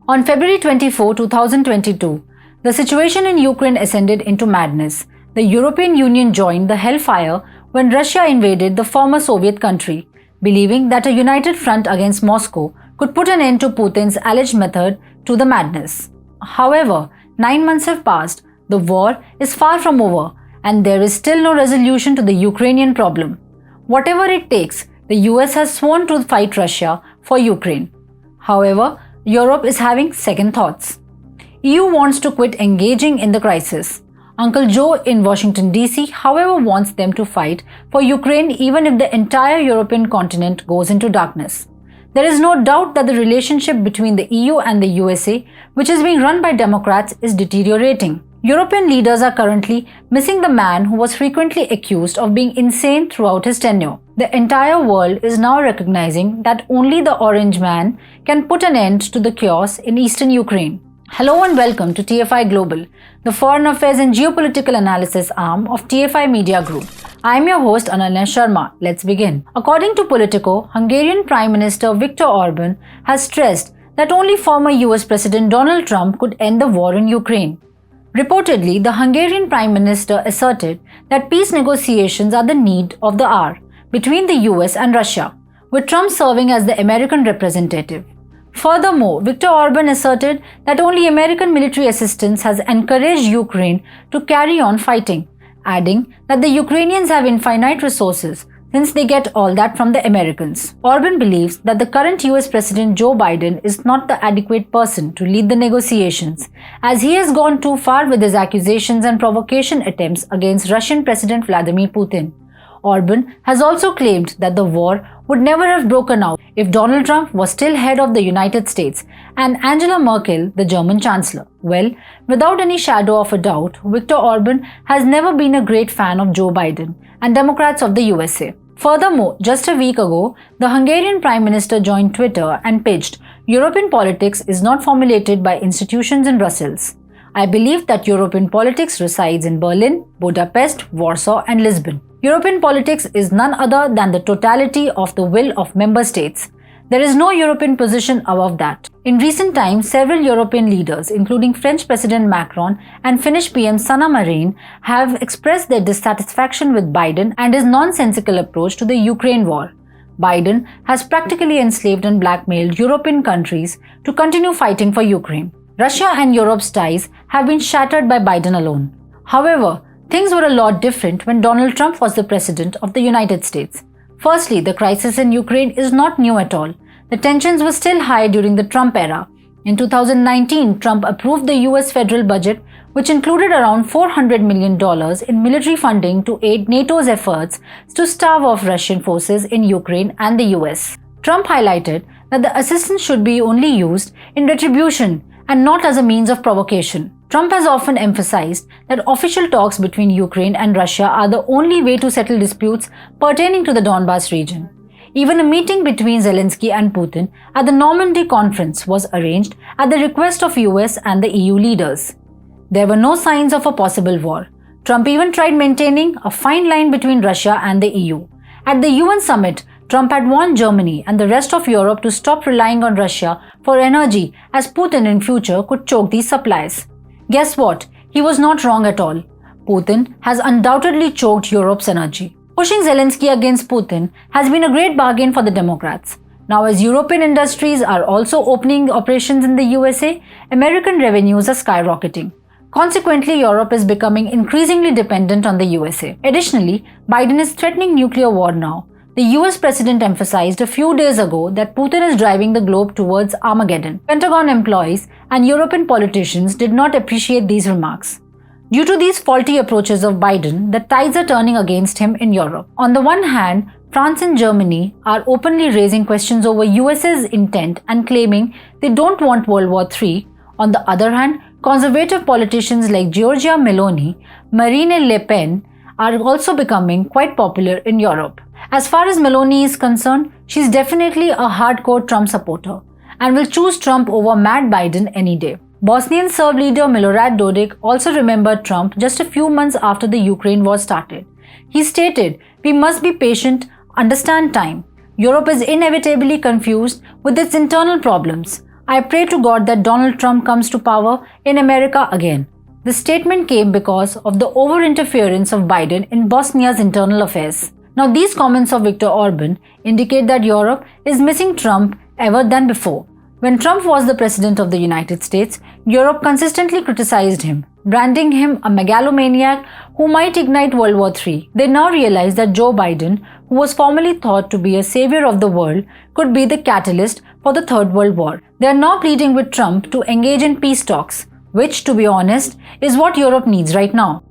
On February 24, 2022, the situation in Ukraine ascended into madness. The European Union joined the hellfire when Russia invaded the former Soviet country, believing that a united front against Moscow could put an end to Putin's alleged method to the madness. However, 9 months have passed, the war is far from over, and there is still no resolution to the Ukrainian problem. Whatever it takes, the US has sworn to fight Russia for Ukraine. However, Europe is having second thoughts. EU wants to quit engaging in the crisis. Uncle Joe in Washington DC, however, wants them to fight for Ukraine even if the entire European continent goes into darkness. There is no doubt that the relationship between the EU and the USA, which is being run by Democrats, is deteriorating. European leaders are currently missing the man who was frequently accused of being insane throughout his tenure. The entire world is now recognizing that only the Orange Man can put an end to the chaos in eastern Ukraine. Hello and welcome to TFIGlobal, the foreign affairs and geopolitical analysis arm of TFI Media Group. I am your host Ananya Sharma. Let's begin. According to Politico, Hungarian Prime Minister Viktor Orban has stressed that only former US President Donald Trump could end the war in Ukraine. Reportedly, the Hungarian Prime Minister asserted that peace negotiations are the need of the hour between the US and Russia, with Trump serving as the American representative. Furthermore, Viktor Orban asserted that only American military assistance has encouraged Ukraine to carry on fighting, adding that the Ukrainians have infinite resources since they get all that from the Americans. Orban believes that the current US President Joe Biden is not the adequate person to lead the negotiations, as he has gone too far with his accusations and provocation attempts against Russian President Vladimir Putin. Orban has also claimed that the war would never have broken out if Donald Trump was still head of the United States and Angela Merkel the German Chancellor. Well, without any shadow of a doubt, Viktor Orban has never been a great fan of Joe Biden and Democrats of the USA. Furthermore, just a week ago, the Hungarian Prime Minister joined Twitter and pitched, "European politics is not formulated by institutions in Brussels. I believe that European politics resides in Berlin, Budapest, Warsaw and Lisbon. European politics is none other than the totality of the will of member states. There is no European position above that." In recent times, several European leaders, including French President Macron and Finnish PM Sanna Marin, have expressed their dissatisfaction with Biden and his nonsensical approach to the Ukraine war. Biden has practically enslaved and blackmailed European countries to continue fighting for Ukraine. Russia and Europe's ties have been shattered by Biden alone. However, things were a lot different when Donald Trump was the president of the United States. Firstly, the crisis in Ukraine is not new at all. The tensions were still high during the Trump era. In 2019, Trump approved the US federal budget, which included around $400 million in military funding to aid NATO's efforts to starve off Russian forces in Ukraine and the US. Trump highlighted that the assistance should be only used in retribution and not as a means of provocation. Trump has often emphasized that official talks between Ukraine and Russia are the only way to settle disputes pertaining to the Donbas region. Even a meeting between Zelensky and Putin at the Normandy Conference was arranged at the request of US and the EU leaders. There were no signs of a possible war. Trump even tried maintaining a fine line between Russia and the EU. At the UN summit, Trump had warned Germany and the rest of Europe to stop relying on Russia for energy, as Putin in future could choke these supplies. Guess what? He was not wrong at all. Putin has undoubtedly choked Europe's energy. Pushing Zelensky against Putin has been a great bargain for the Democrats. Now, as European industries are also opening operations in the USA, American revenues are skyrocketing. Consequently, Europe is becoming increasingly dependent on the USA. Additionally, Biden is threatening nuclear war now. The US president emphasized a few days ago that Putin is driving the globe towards Armageddon. Pentagon employees and European politicians did not appreciate these remarks. Due to these faulty approaches of Biden, the tides are turning against him in Europe. On the one hand, France and Germany are openly raising questions over US's intent and claiming they don't want World War III. On the other hand, conservative politicians like Giorgia Meloni, Marine Le Pen are also becoming quite popular in Europe. As far as Meloni is concerned, she's definitely a hardcore Trump supporter and will choose Trump over Mad Biden any day. Bosnian Serb leader Milorad Dodik also remembered Trump just a few months after the Ukraine war started. He stated, "We must be patient, understand time. Europe is inevitably confused with its internal problems. I pray to God that Donald Trump comes to power in America again. The statement came because of the over-interference of Biden in Bosnia's internal affairs. Now, these comments of Viktor Orban indicate that Europe is missing Trump ever than before. When Trump was the president of the United States, Europe consistently criticized him, branding him a megalomaniac who might ignite World War III. They now realize that Joe Biden, who was formerly thought to be a savior of the world, could be the catalyst for the Third World War. They are now pleading with Trump to engage in peace talks, which, to be honest, is what Europe needs right now.